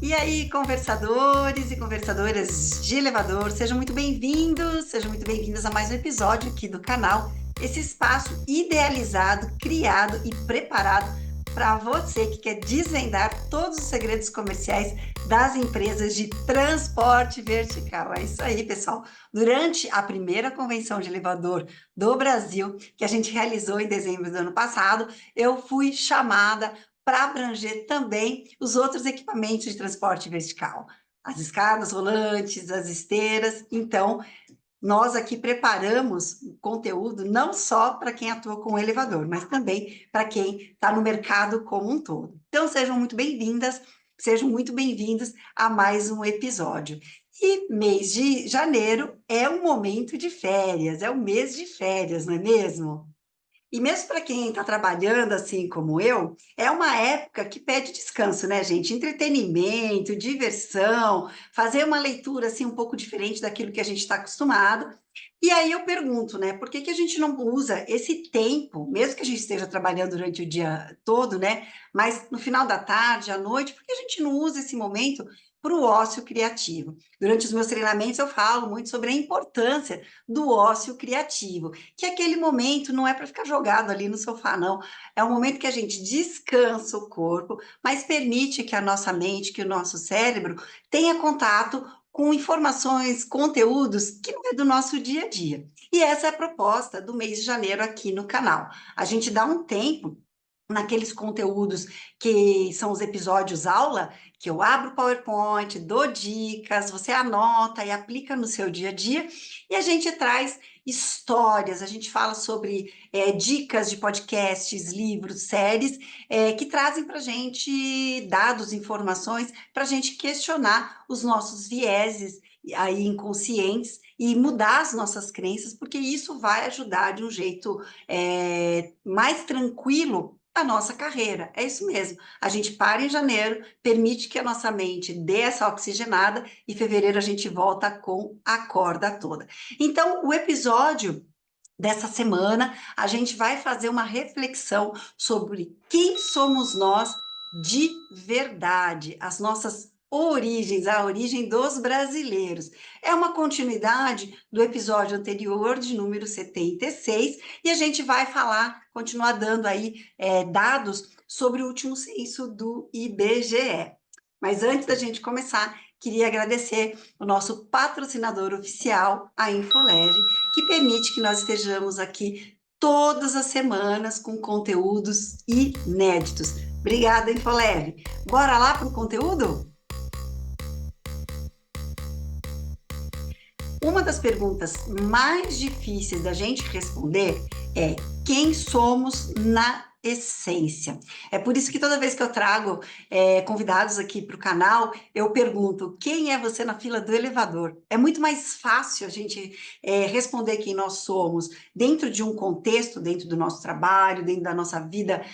E aí, conversadores e conversadoras de elevador, sejam muito bem-vindos a mais um episódio aqui do canal. Esse espaço idealizado, criado e preparado para você que quer desvendar todos os segredos comerciais das empresas de transporte vertical. É isso aí, pessoal. Durante a primeira convenção de elevador do Brasil, que a gente realizou em dezembro do ano passado, eu fui chamada para abranger também os outros equipamentos de transporte vertical, as escadas rolantes, as esteiras. Então, nós aqui preparamos conteúdo não só para quem atua com o elevador, mas também para quem está no mercado como um todo. Então, sejam muito bem-vindos a mais um episódio. E mês de janeiro é um momento de férias, é o mês de férias, não é mesmo? E mesmo para quem está trabalhando assim como eu, é uma época que pede descanso, né, gente? Entretenimento, diversão, fazer uma leitura assim um pouco diferente daquilo que a gente está acostumado. E aí eu pergunto, né, por que que a gente não usa esse tempo, mesmo que a gente esteja trabalhando durante o dia todo, né, mas no final da tarde, à noite, por que a gente não usa esse momento para o ócio criativo? Durante os meus treinamentos eu falo muito sobre a importância do ócio criativo, que aquele momento não é para ficar jogado ali no sofá, não. É um momento que a gente descansa o corpo, mas permite que a nossa mente, que o nosso cérebro tenha contato com informações, conteúdos que não é do nosso dia a dia. E essa é a proposta do mês de janeiro aqui no canal. A gente dá um tempo naqueles conteúdos que são os episódios aula, que eu abro o PowerPoint, dou dicas, você anota e aplica no seu dia a dia, e a gente traz histórias, a gente fala sobre dicas de podcasts, livros, séries, que trazem para a gente dados, informações, para a gente questionar os nossos vieses aí inconscientes e mudar as nossas crenças, porque isso vai ajudar de um jeito mais tranquilo a nossa carreira. É isso mesmo. A gente para em janeiro, permite que a nossa mente dê essa oxigenada e em fevereiro a gente volta com a corda toda. Então, o episódio dessa semana, a gente vai fazer uma reflexão sobre quem somos nós de verdade, as nossas origens, a origem dos brasileiros. É uma continuidade do episódio anterior, de número 76, e a gente vai falar, continuar dando aí dados sobre o último censo do IBGE. Mas antes da gente começar, queria agradecer o nosso patrocinador oficial, a Infolege, que permite que nós estejamos aqui todas as semanas com conteúdos inéditos. Obrigada, Infoleve. Bora lá para o conteúdo? Uma das perguntas mais difíceis da gente responder é quem somos na essência. É por isso que toda vez que eu trago convidados aqui para o canal, eu pergunto quem é você na fila do elevador? É muito mais fácil a gente responder quem nós somos dentro de um contexto, dentro do nosso trabalho, dentro da nossa vida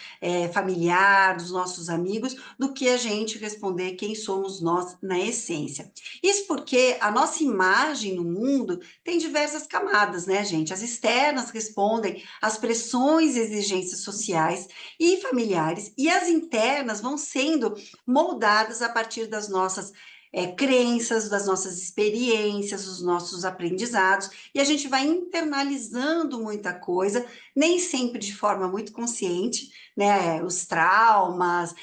familiar, dos nossos amigos, do que a gente responder quem somos nós na essência. Isso porque a nossa imagem no mundo tem diversas camadas, né, gente? As externas respondem às pressões e exigências sociais e familiares, e as internas vão sendo moldadas a partir das nossas crenças, das nossas experiências, dos nossos aprendizados, e a gente vai internalizando muita coisa, nem sempre de forma muito consciente, né? Os traumas,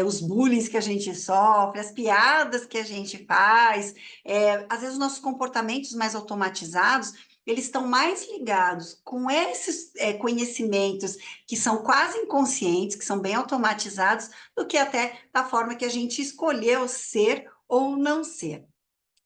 os bullying que a gente sofre, as piadas que a gente faz, às vezes os nossos comportamentos mais automatizados, eles estão mais ligados com esses conhecimentos que são quase inconscientes, que são bem automatizados, do que até da forma que a gente escolheu ser ou não ser.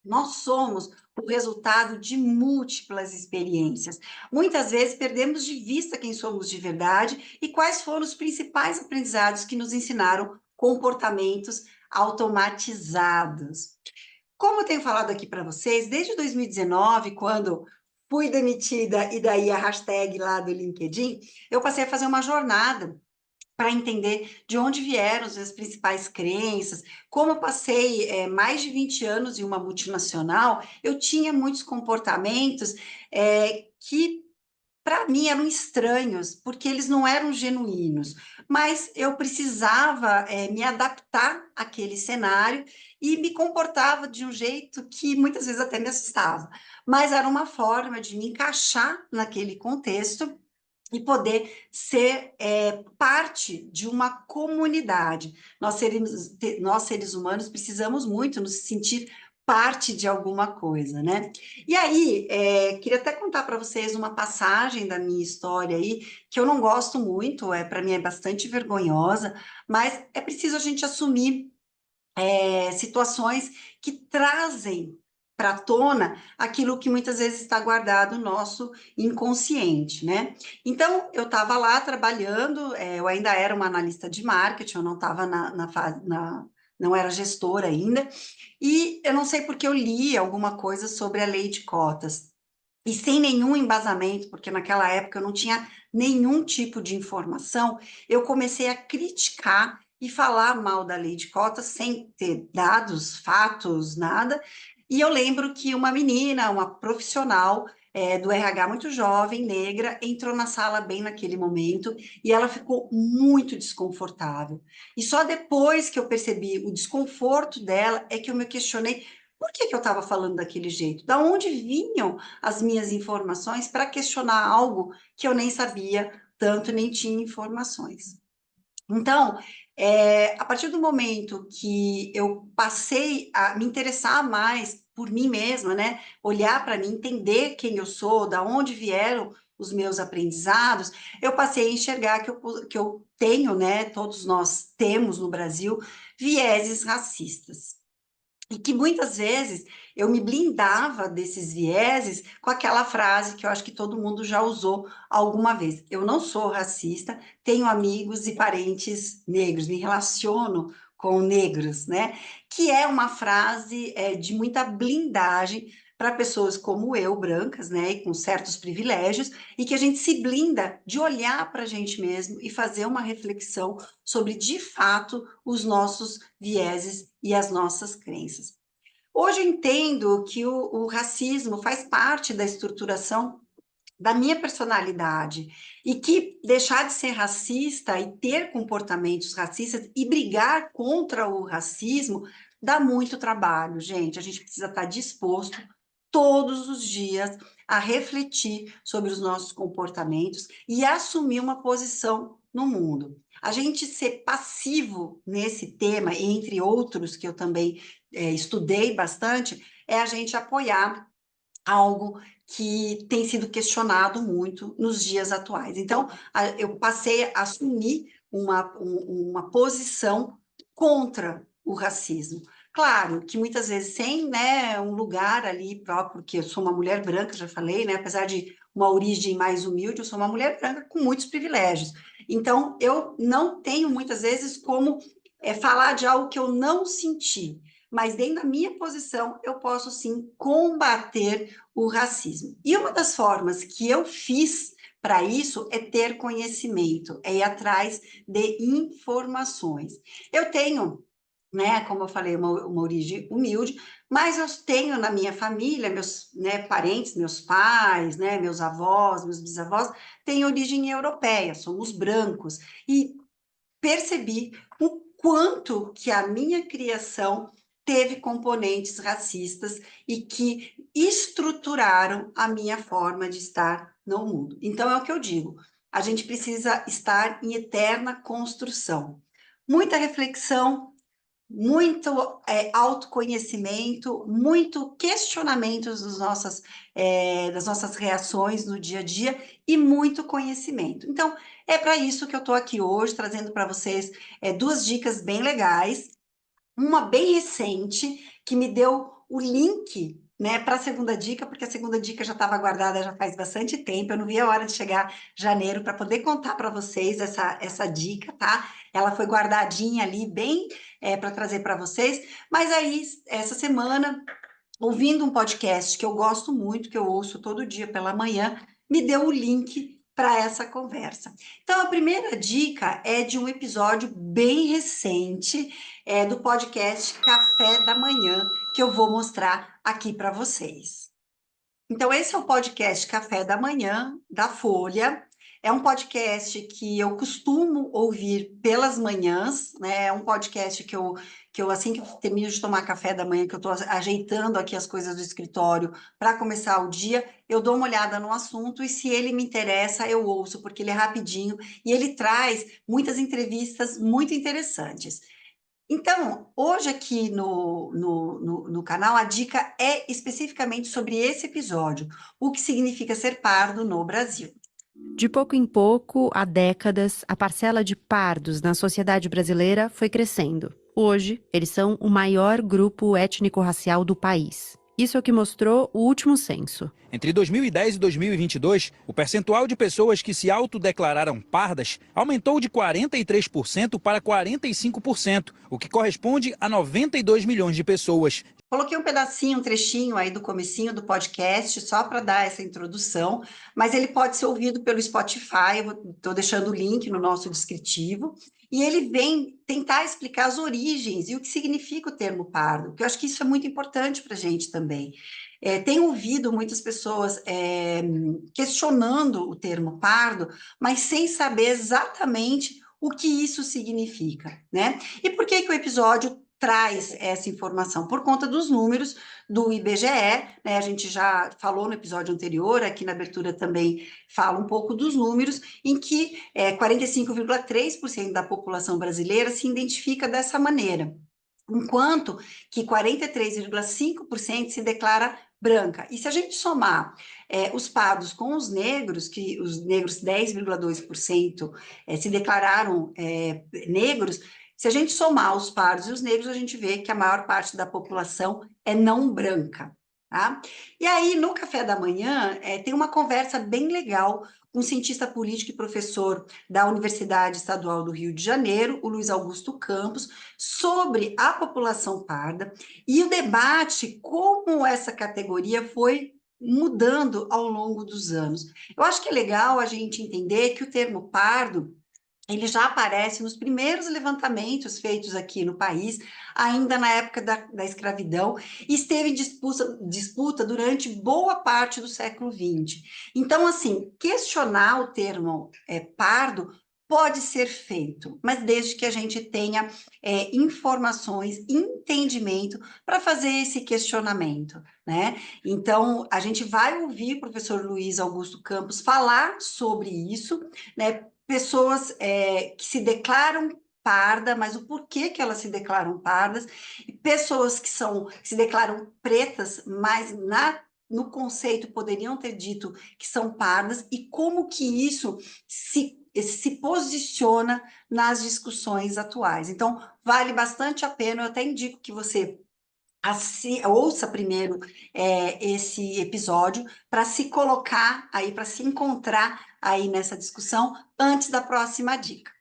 Nós somos o resultado de múltiplas experiências. Muitas vezes perdemos de vista quem somos de verdade e quais foram os principais aprendizados que nos ensinaram comportamentos automatizados. Como eu tenho falado aqui para vocês, desde 2019, quando fui demitida e daí a hashtag lá do LinkedIn, eu passei a fazer uma jornada para entender de onde vieram as principais crenças. Como eu passei mais de 20 anos em uma multinacional, eu tinha muitos comportamentos que para mim eram estranhos, porque eles não eram genuínos, mas eu precisava me adaptar àquele cenário e me comportava de um jeito que muitas vezes até me assustava, mas era uma forma de me encaixar naquele contexto e poder ser parte de uma comunidade. Nós, seres humanos, precisamos muito nos sentir parte de alguma coisa, né? E aí, queria até contar para vocês uma passagem da minha história aí, que eu não gosto muito, para mim é bastante vergonhosa, mas é preciso a gente assumir situações que trazem para a tona aquilo que muitas vezes está guardado no nosso inconsciente, né? Então, eu estava lá trabalhando, eu ainda era uma analista de marketing, eu não estava não era gestora ainda, e eu não sei porque eu li alguma coisa sobre a lei de cotas, e sem nenhum embasamento, porque naquela época eu não tinha nenhum tipo de informação, eu comecei a criticar e falar mal da lei de cotas sem ter dados, fatos, nada. E eu lembro que uma menina, uma profissional do RH muito jovem, negra, entrou na sala bem naquele momento e ela ficou muito desconfortável. E só depois que eu percebi o desconforto dela é que eu me questionei por que eu estava falando daquele jeito? Da onde vinham as minhas informações para questionar algo que eu nem sabia tanto, nem tinha informações? Então, a partir do momento que eu passei a me interessar mais por mim mesma, né? Olhar para mim, entender quem eu sou, da onde vieram os meus aprendizados, eu passei a enxergar que eu tenho, né? Todos nós temos no Brasil vieses racistas. E que muitas vezes eu me blindava desses vieses com aquela frase que eu acho que todo mundo já usou alguma vez. Eu não sou racista, tenho amigos e parentes negros, me relaciono com negros, né? Que é uma frase de muita blindagem para pessoas como eu, brancas, né, e com certos privilégios, e que a gente se blinda de olhar para a gente mesmo e fazer uma reflexão sobre, de fato, os nossos vieses e as nossas crenças. Hoje eu entendo que o racismo faz parte da estruturação da minha personalidade e que deixar de ser racista e ter comportamentos racistas e brigar contra o racismo dá muito trabalho, gente. A gente precisa estar disposto todos os dias a refletir sobre os nossos comportamentos e assumir uma posição no mundo. A gente ser passivo nesse tema, entre outros que eu também estudei bastante, é a gente apoiar algo que tem sido questionado muito nos dias atuais. Então, eu passei a assumir uma posição contra o racismo. Claro que muitas vezes sem, né, um lugar ali próprio, porque eu sou uma mulher branca, já falei, né, apesar de uma origem mais humilde, eu sou uma mulher branca com muitos privilégios. Então, eu não tenho muitas vezes como falar de algo que eu não senti, mas dentro da minha posição, eu posso sim combater o racismo. E uma das formas que eu fiz para isso é ter conhecimento, é ir atrás de informações. Eu tenho, né, como eu falei, uma origem humilde, mas eu tenho na minha família, meus, né, parentes, meus pais, né, meus avós, meus bisavós, têm origem europeia, somos brancos, e percebi o quanto que a minha criação teve componentes racistas e que estruturaram a minha forma de estar no mundo. Então, é o que eu digo, a gente precisa estar em eterna construção. Muita reflexão, muito autoconhecimento, muito questionamento das nossas reações no dia a dia e muito conhecimento. Então, é para isso que eu estou aqui hoje, trazendo para vocês duas dicas bem legais, uma bem recente, que me deu o link, né, para a segunda dica, porque a segunda dica já estava guardada já faz bastante tempo, eu não vi a hora de chegar janeiro para poder contar para vocês essa dica, tá? Ela foi guardadinha ali, bem para trazer para vocês, mas aí, essa semana, ouvindo um podcast que eu gosto muito, que eu ouço todo dia pela manhã, me deu o link para essa conversa. Então, a primeira dica é de um episódio bem recente do podcast Café da Manhã, que eu vou mostrar aqui para vocês. Então, esse é o podcast Café da Manhã, da Folha. É um podcast que eu costumo ouvir pelas manhãs, né? É um podcast que eu assim que eu termino de tomar café da manhã, que eu estou ajeitando aqui as coisas do escritório para começar o dia, eu dou uma olhada no assunto e se ele me interessa, eu ouço, porque ele é rapidinho e ele traz muitas entrevistas muito interessantes. Então, hoje aqui no canal, a dica é especificamente sobre esse episódio, o que significa ser pardo no Brasil. De pouco em pouco, há décadas, a parcela de pardos na sociedade brasileira foi crescendo. Hoje, eles são o maior grupo étnico-racial do país. Isso é o que mostrou o último censo. Entre 2010 e 2022, o percentual de pessoas que se autodeclararam pardas aumentou de 43% para 45%, o que corresponde a 92 milhões de pessoas. Coloquei um pedacinho, um trechinho aí do comecinho do podcast, só para dar essa introdução, mas ele pode ser ouvido pelo Spotify, eu estou deixando o link no nosso descritivo, e ele vem tentar explicar as origens e o que significa o termo pardo, porque eu acho que isso é muito importante para a gente também. Tenho ouvido muitas pessoas questionando o termo pardo, mas sem saber exatamente o que isso significa, né? E por que que o episódio traz essa informação? Por conta dos números do IBGE, né? A gente já falou no episódio anterior, aqui na abertura também fala um pouco dos números, em que 45,3% da população brasileira se identifica dessa maneira, enquanto que 43,5% se declara branca. E se a gente somar os pardos com os negros, que os negros 10,2% se declararam negros, se a gente somar os pardos e os negros, a gente vê que a maior parte da população é não branca. Tá? E aí, no café da manhã, tem uma conversa bem legal com um cientista político e professor da Universidade Estadual do Rio de Janeiro, o Luiz Augusto Campos, sobre a população parda e o debate como essa categoria foi mudando ao longo dos anos. Eu acho que é legal a gente entender que o termo pardo ele já aparece nos primeiros levantamentos feitos aqui no país, ainda na época da escravidão, e esteve em disputa durante boa parte do século XX. Então, assim, questionar o termo pardo pode ser feito, mas desde que a gente tenha informações, entendimento para fazer esse questionamento, né? Então, a gente vai ouvir o professor Luiz Augusto Campos falar sobre isso, né? Pessoas que se declaram parda, mas o porquê que elas se declaram pardas, e pessoas que se declaram pretas, mas no conceito poderiam ter dito que são pardas, e como que isso se posiciona nas discussões atuais. Então, vale bastante a pena, eu até indico que você ouça primeiro esse episódio para se colocar aí, para se encontrar aí nessa discussão antes da próxima dica.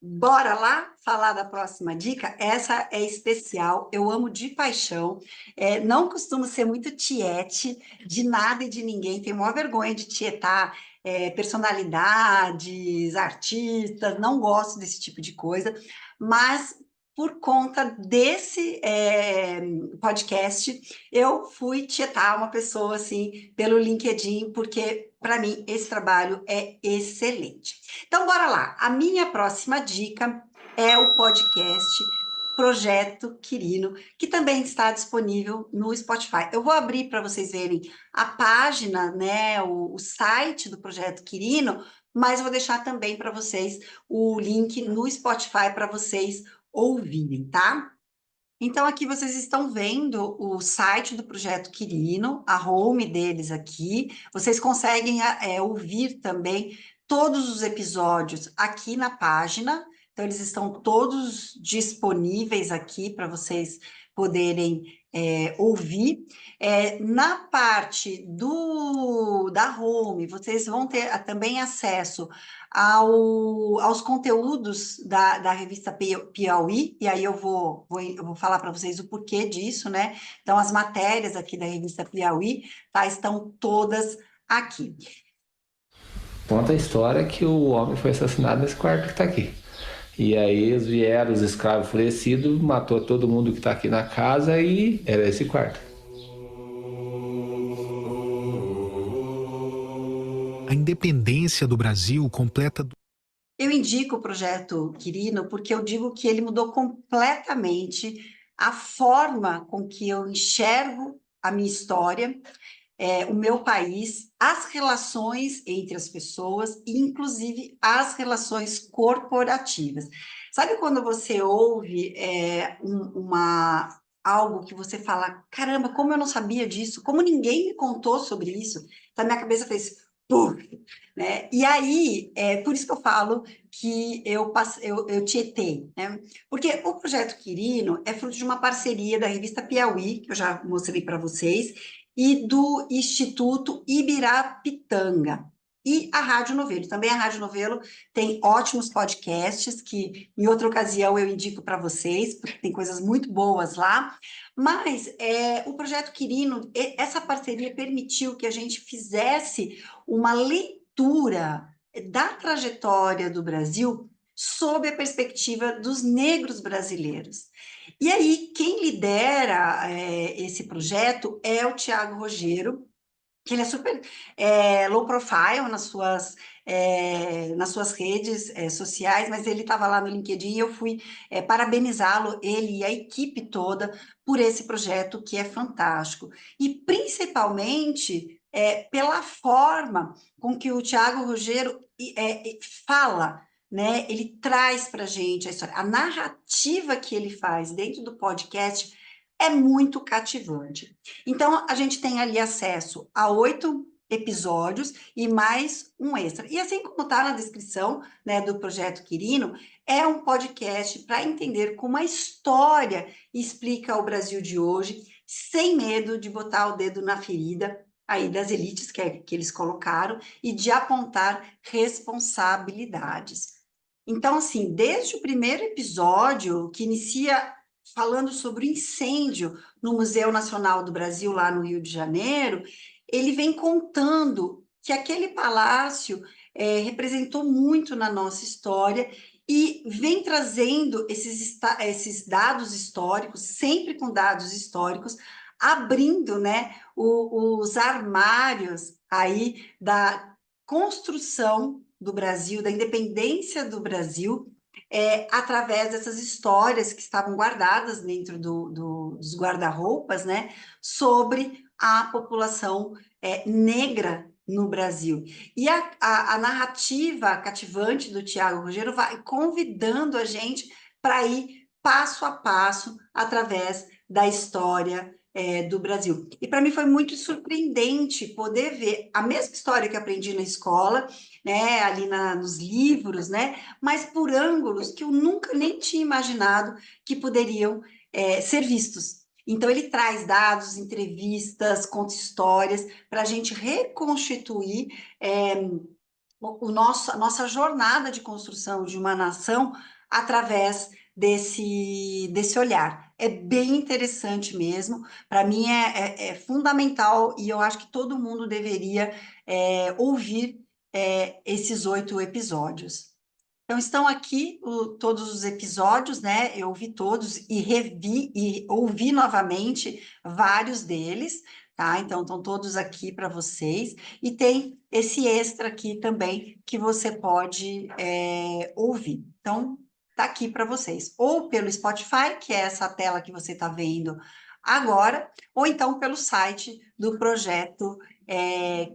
Bora lá falar da próxima dica? Essa é especial, eu amo de paixão, não costumo ser muito tiete de nada e de ninguém, tenho maior vergonha de tietar personalidades, artistas, não gosto desse tipo de coisa, mas por conta desse podcast, eu fui tietar uma pessoa assim pelo LinkedIn, porque para mim esse trabalho é excelente. Então, bora lá. A minha próxima dica é o podcast Projeto Quirino, que também está disponível no Spotify. Eu vou abrir para vocês verem a página, né, o site do Projeto Quirino, mas eu vou deixar também para vocês o link no Spotify para vocês ouvirem, tá? Então, aqui vocês estão vendo o site do Projeto Quirino, a home deles aqui. Vocês conseguem ouvir também todos os episódios aqui na página. Então, eles estão todos disponíveis aqui para vocês poderem ouvir. Na parte da home, vocês vão ter também acesso aos conteúdos da revista Piauí, e aí eu vou falar para vocês o porquê disso, né? Então, as matérias aqui da revista Piauí, tá, estão todas aqui. Conta a história que o homem foi assassinado nesse quarto que está aqui. E aí vieram os escravos enfurecidos, matou todo mundo que está aqui na casa e era esse quarto. a independência do Brasil completa... Eu indico o projeto Quirino porque eu digo que ele mudou completamente a forma com que eu enxergo a minha história, o meu país, as relações entre as pessoas e, inclusive, as relações corporativas. Sabe quando você ouve algo que você fala, caramba, como eu não sabia disso? Como ninguém me contou sobre isso? Então, minha cabeça fez... Puf, né? E aí, por isso que eu falo que eu tietei, né? Porque o Projeto Quirino é fruto de uma parceria da revista Piauí, que eu já mostrei para vocês, e do Instituto Ibirapitanga. E a Rádio Novelo. Também a Rádio Novelo tem ótimos podcasts, que em outra ocasião eu indico para vocês, porque tem coisas muito boas lá. Mas o Projeto Quirino, essa parceria permitiu que a gente fizesse uma leitura da trajetória do Brasil sob a perspectiva dos negros brasileiros. E aí, quem lidera esse projeto é o Tiago Rogero, que ele é super low profile nas suas redes sociais, mas ele estava lá no LinkedIn e eu fui parabenizá-lo, ele e a equipe toda, por esse projeto que é fantástico. E, principalmente, pela forma com que o Tiago Rogero fala, né? Ele traz para a gente a história. A narrativa que ele faz dentro do podcast é muito cativante. Então, a gente tem ali acesso a 8 episódios e mais um extra. E assim como está na descrição, né, do Projeto Quirino, é um podcast para entender como a história explica o Brasil de hoje, sem medo de botar o dedo na ferida aí das elites que eles colocaram e de apontar responsabilidades. Então, assim, desde o primeiro episódio, que inicia falando sobre o incêndio no Museu Nacional do Brasil, lá no Rio de Janeiro, ele vem contando que aquele palácio representou muito na nossa história e vem trazendo esses dados históricos, sempre com dados históricos, abrindo, né, os armários aí da construção do Brasil, da independência do Brasil, através dessas histórias que estavam guardadas dentro dos guarda-roupas, né, sobre a população negra no Brasil. E a narrativa cativante do Tiago Rogero vai convidando a gente para ir passo a passo através da história do Brasil. E para mim foi muito surpreendente poder ver a mesma história que aprendi na escola, né, ali nos livros, né, mas por ângulos que eu nunca nem tinha imaginado que poderiam ser vistos. Então, ele traz dados, entrevistas, conta histórias, para a gente reconstituir a nossa jornada de construção de uma nação através desse olhar. É bem interessante mesmo, para mim é fundamental e eu acho que todo mundo deveria ouvir esses 8 episódios. Então, estão aqui todos os episódios, né? Eu ouvi todos e revi e ouvi novamente vários deles, tá? Então, estão todos aqui para vocês. E tem esse extra aqui também que você pode ouvir. Então, tá aqui para vocês. Ou pelo Spotify, que é essa tela que você está vendo agora, ou então pelo site do Projeto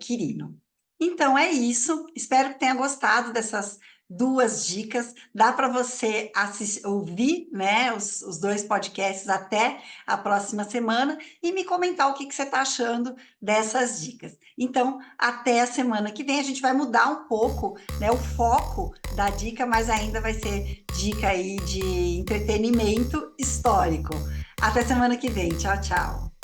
Quirino. Então, é isso. Espero que tenha gostado dessas 2 dicas. Dá para você ouvir, né, os 2 podcasts até a próxima semana e me comentar o que você está achando dessas dicas. Então, até a semana que vem. A gente vai mudar um pouco, né, o foco da dica, mas ainda vai ser dica aí de entretenimento histórico. Até semana que vem. Tchau, tchau.